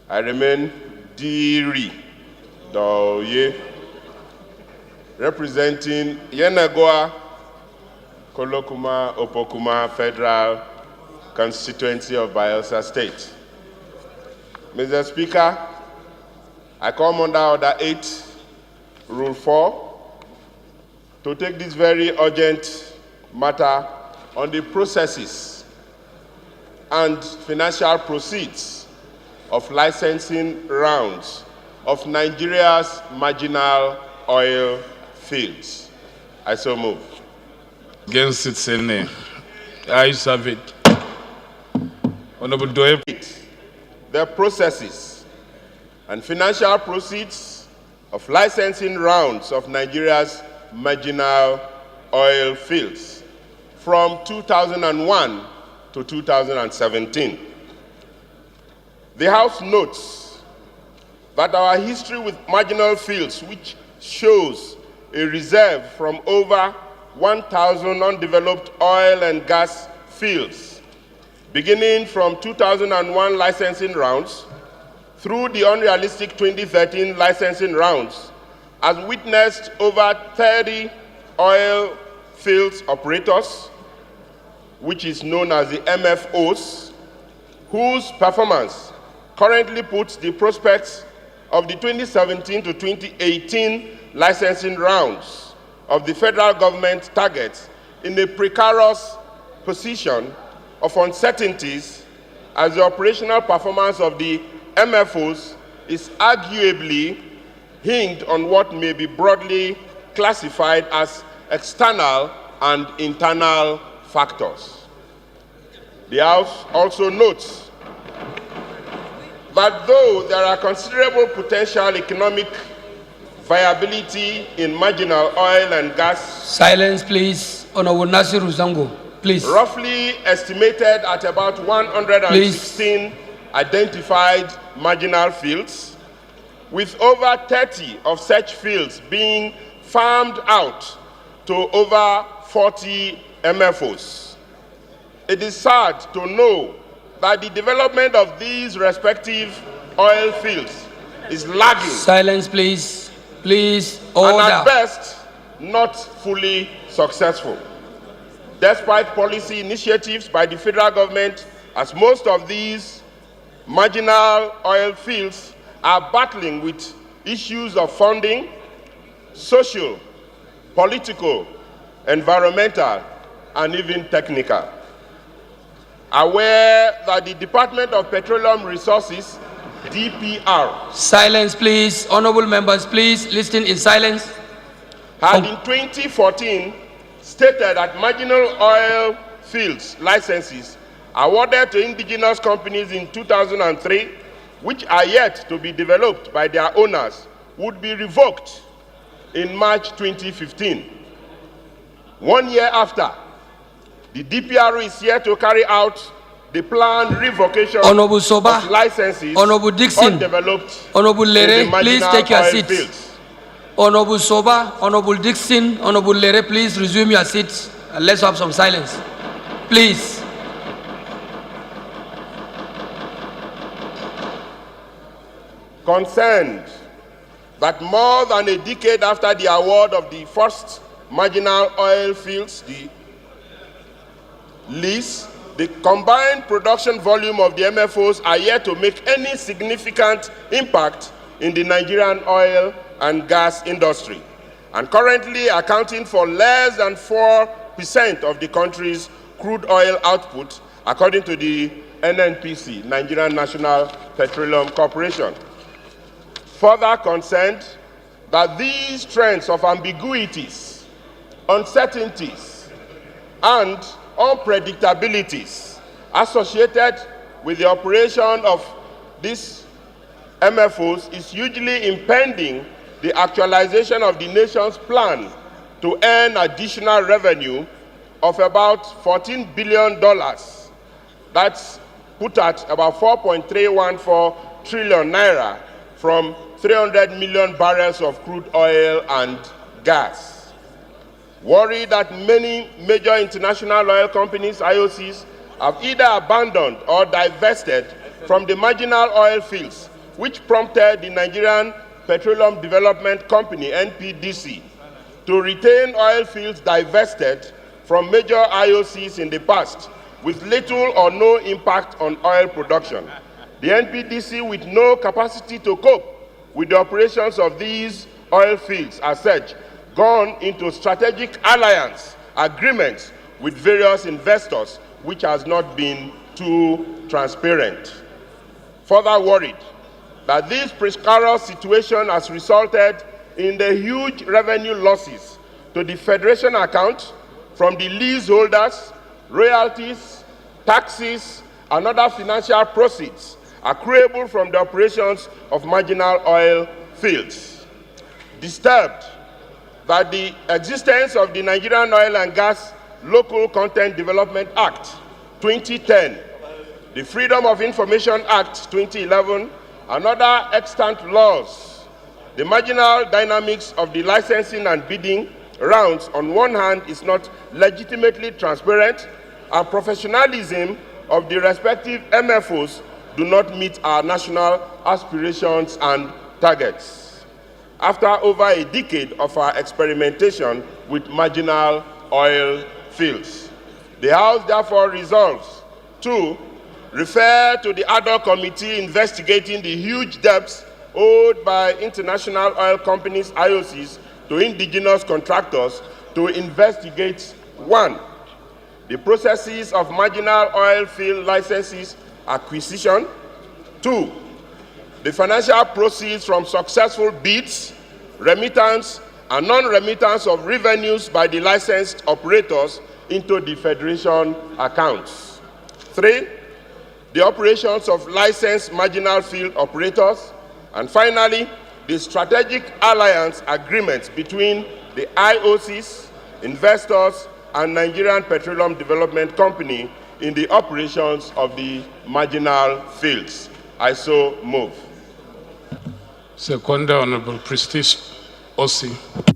I remain Diri Douye, representing Yenagoa, Kolokuma, Opokuma Federal Constituency of Bayelsa State. Mr. Speaker, I come under Order 8, Rule 4, to take this very urgent matter on the processes and financial proceeds of licensing rounds of Nigeria's marginal oil fields. I so move. Against its name. I serve it. Honorable Douye. The processes and financial proceeds of licensing rounds of Nigeria's marginal oil fields from 2001 to 2017. The House notes that our history with marginal fields, which shows a reserve from over 1,000 undeveloped oil and gas fields, beginning from 2001 licensing rounds through the unrealistic 2013 licensing rounds, has witnessed over 30 oil fields operators, which is known as the MFOs, whose performance currently puts the prospects of the 2017 to 2018 licensing rounds of the federal government targets in a precarious position of uncertainties, as the operational performance of the MFOs is arguably hinged on what may be broadly classified as external and internal factors. The House also notes that though there are considerable potential economic viability in marginal oil and gas. Silence, please. Honorable Nasir Uzango, please. Roughly estimated at about 116 identified marginal fields, with over 30 of such fields being farmed out to over 40 MFOs. It is sad to know that the development of these respective oil fields is lagging. Silence, please. Please, order. And at best, not fully successful. Despite policy initiatives by the federal government, as most of these marginal oil fields are battling with issues of funding, social, political, environmental, and even technical. Aware that the Department of Petroleum Resources, DPR. Silence, please. Honorable members, please listen in silence. Had in 2014 stated that marginal oil fields licenses awarded to indigenous companies in 2003, which are yet to be developed by their owners, would be revoked in March 2015. 1 year after, the DPR is here to carry out the planned revocation Honorable Soba, of licenses Honorable Dixon, undeveloped Honorable Lere, please take your seats. Fields. Honorable Soba, Honorable Dixon, Honorable Lere, please resume your seats and let's have some silence. Please. Concerned that more than a decade after the award of the first marginal oil fields, the lease, the combined production volume of the MFOs are yet to make any significant impact in the Nigerian oil and gas industry, and currently accounting for less than 4% of the country's crude oil output, according to the NNPC, Nigerian National Petroleum Corporation. Further concerned that these trends of ambiguities, uncertainties, and unpredictabilities associated with the operation of these MFOs is hugely impeding the actualization of the nation's plan to earn additional revenue of about $14 billion. That's put at about 4.314 trillion naira from 300 million barrels of crude oil and gas. Worried that many major international oil companies, IOCs, have either abandoned or divested from the marginal oil fields which prompted the Nigerian Petroleum Development Company, NPDC, to retain oil fields divested from major IOCs in the past, with little or no impact on oil production. The NPDC, with no capacity to cope with the operations of these oil fields, as such, gone into strategic alliance agreements with various investors, which has not been too transparent. Further worried that this precarious situation has resulted in the huge revenue losses to the Federation account from the leaseholders, royalties, taxes, and other financial proceeds accruable from the operations of marginal oil fields. Disturbed that the existence of the Nigerian Oil and Gas Local Content Development Act 2010, the Freedom of Information Act 2011, and other extant laws, the marginal dynamics of the licensing and bidding rounds on one hand is not legitimately transparent, and professionalism of the respective MFOs do not meet our national aspirations and targets. After over a decade of our experimentation with marginal oil fields, the House therefore resolves to refer to the ad hoc committee investigating the huge debts owed by international oil companies, IOCs, to indigenous contractors to investigate 1. The processes of marginal oil field licenses acquisition. 2. The financial proceeds from successful bids, remittance, and non-remittance of revenues by the licensed operators into the Federation accounts. 3. The operations of licensed marginal field operators. And finally, the strategic alliance agreements between the IOCs, investors, and Nigerian Petroleum Development Company in the operations of the marginal fields. I so move. Second, Honorable Prestige Ossi.